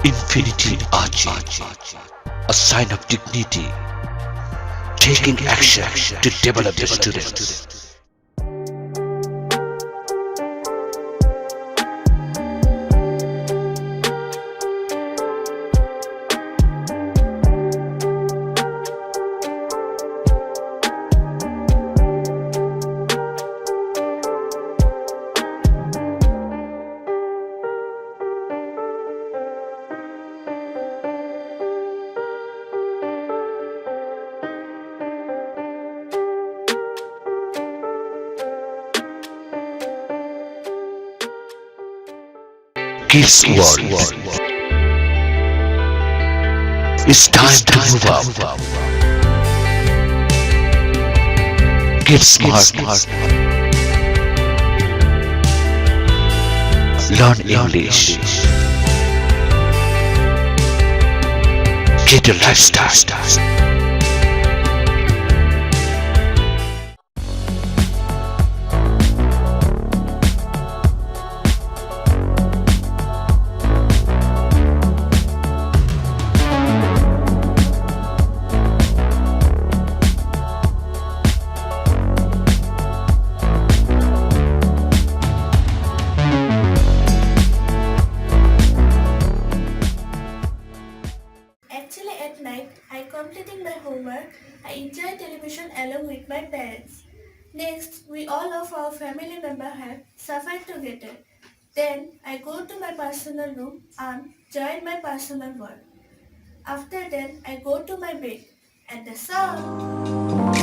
Infinity Ahzee, a sign of dignity, taking action to develop the students. Kids World. It's time to move up. Get smart. Learn English. Get a lifestyle. Actually, at night, I completing my homework. I enjoy television along with my parents. Next, we all of our family member have suffered together. Then, I go to my personal room and join my personal work. After that, I go to my bed. And the sun.